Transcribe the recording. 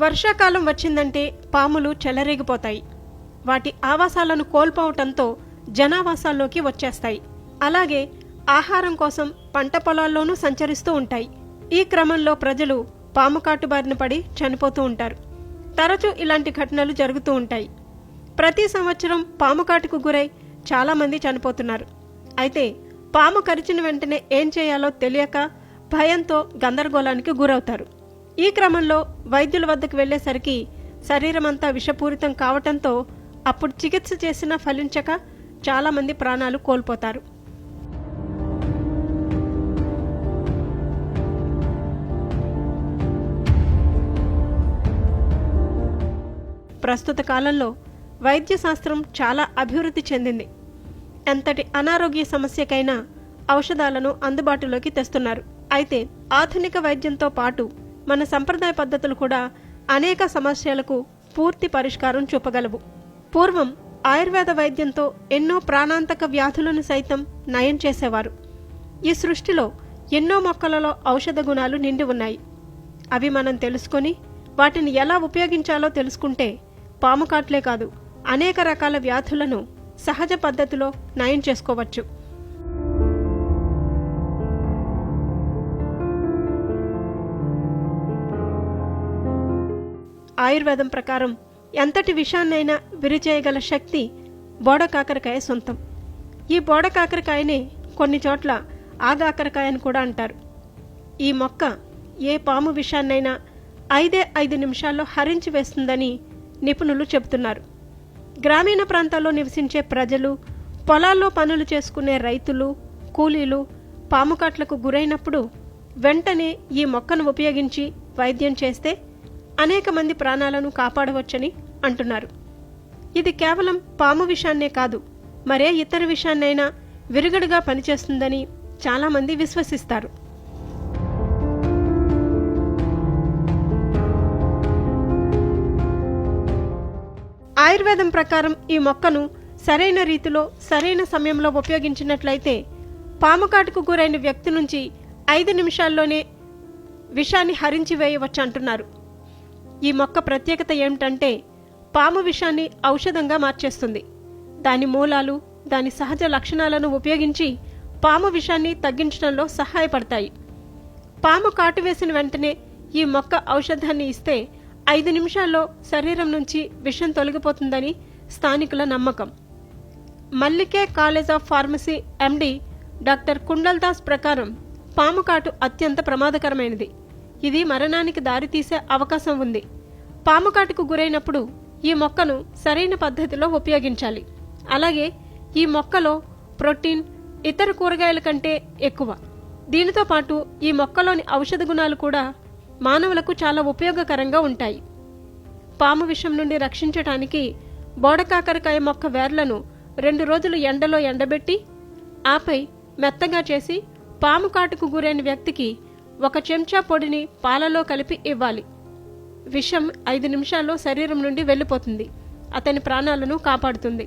వర్షాకాలం వచ్చిందంటే పాములు చెలరేగిపోతాయి. వాటి ఆవాసాలను కోల్పోవటంతో జనావాసాల్లోకి వచ్చేస్తాయి. అలాగే ఆహారం కోసం పంట పొలాల్లోనూ సంచరిస్తూ ఉంటాయి. ఈ క్రమంలో ప్రజలు పాము కాటు బారిన పడి చనిపోతూ ఉంటారు. తరచూ ఇలాంటి ఘటనలు జరుగుతూ ఉంటాయి. ప్రతి సంవత్సరం పాము కాటుకు గురై చాలామంది చనిపోతున్నారు. అయితే పాము కరిచిన వెంటనే ఏం చేయాలో తెలియక భయంతో గందరగోళానికి గురవుతారు. ఈ క్రమంలో వైద్యుల వద్దకు వెళ్లేసరికి శరీరమంతా విషపూరితం కావటంతో అప్పుడు చికిత్స చేసినా ఫలించక చాలామంది ప్రాణాలు కోల్పోతారు. ప్రస్తుత కాలంలో వైద్య శాస్త్రం చాలా అభివృద్ధి చెందింది. ఎంతటి అనారోగ్య సమస్యకైనా ఔషధాలను అందుబాటులోకి తెస్తున్నారు. అయితే ఆధునిక వైద్యంతో పాటు మన సంప్రదాయ పద్ధతులు కూడా అనేక సమస్యలకు పూర్తి పరిష్కారం చూపగలవు. పూర్వం ఆయుర్వేద వైద్యంతో ఎన్నో ప్రాణాంతక వ్యాధులను సైతం నయం చేసేవారు. ఈ సృష్టిలో ఎన్నో మొక్కలలో ఔషధ గుణాలు నిండి ఉన్నాయి. అవి మనం తెలుసుకొని వాటిని ఎలా ఉపయోగించాలో తెలుసుకుంటే పాము కాట్లే కాదు, అనేక రకాల వ్యాధులను సహజ పద్ధతిలో నయం చేసుకోవచ్చు. ఆయుర్వేదం ప్రకారం ఎంతటి విషాన్నైనా విరిచేయగల శక్తి బోడకాకరకాయ సొంతం. ఈ బోడకాకరకాయనే కొన్ని చోట్ల ఆగాకరకాయ అని కూడా అంటారు. ఈ మొక్క ఏ పాము విషాన్నైనా 5 నిమిషాల్లో హరించి వేస్తుందని నిపుణులు చెబుతున్నారు. గ్రామీణ ప్రాంతాల్లో నివసించే ప్రజలు, పొలాల్లో పనులు చేసుకునే రైతులు, కూలీలు పాము కాట్లకు గురైనప్పుడు వెంటనే ఈ మొక్కను ఉపయోగించి వైద్యం చేస్తే అనేక మంది ప్రాణాలను కాపాడవచ్చని అంటున్నారు. ఇది కేవలం పాము విషాన్నే కాదు, మరే ఇతర విషాన్నైనా విరుగుడుగా పనిచేస్తుందని చాలామంది విశ్వసిస్తారు. ఆయుర్వేదం ప్రకారం ఈ మొక్కను సరైన రీతిలో సరైన సమయంలో ఉపయోగించినట్లయితే పాము కాటుకు గురైన వ్యక్తి నుంచి 5 నిమిషాల్లోనే విషాన్ని హరించి వేయవచ్చు అంటున్నారు. ఈ మొక్క ప్రత్యేకత ఏమిటంటే పాము విషాన్ని ఔషధంగా మార్చేస్తుంది. దాని మూలాలు, దాని సహజ లక్షణాలను ఉపయోగించి పాము విషాన్ని తగ్గించడంలో సహాయపడతాయి. పాము కాటు వేసిన వెంటనే ఈ మొక్క ఔషధాన్ని ఇస్తే 5 నిమిషాల్లో శరీరం నుంచి విషం తొలగిపోతుందని స్థానికుల నమ్మకం. Mallige college of pharmacy MD doctor Kundal Das ప్రకారం పాము కాటు అత్యంత ప్రమాదకరమైనది. ఇది మరణానికి దారితీసే అవకాశం ఉంది. పాము కాటుకు గురైనప్పుడు ఈ మొక్కను సరైన పద్ధతిలో ఉపయోగించాలి. అలాగే ఈ మొక్కలో ప్రోటీన్ ఇతర కూరగాయల కంటే ఎక్కువ. దీనితో పాటు ఈ మొక్కలోని ఔషధ గుణాలు కూడా మానవులకు చాలా ఉపయోగకరంగా ఉంటాయి. పాము విషం నుండి రక్షించటానికి బోడకాకరకాయ మొక్క వేర్లను 2 రోజులు ఎండలో ఎండబెట్టి ఆపై మెత్తగా చేసి పాము కాటుకు గురైన వ్యక్తికి 1 చెంచా పొడిని పాలలో కలిపి ఇవ్వాలి. విషం 5 నిమిషాల్లో శరీరం నుండి వెళ్ళిపోతుంది. అతని ప్రాణాలను కాపాడుతుంది.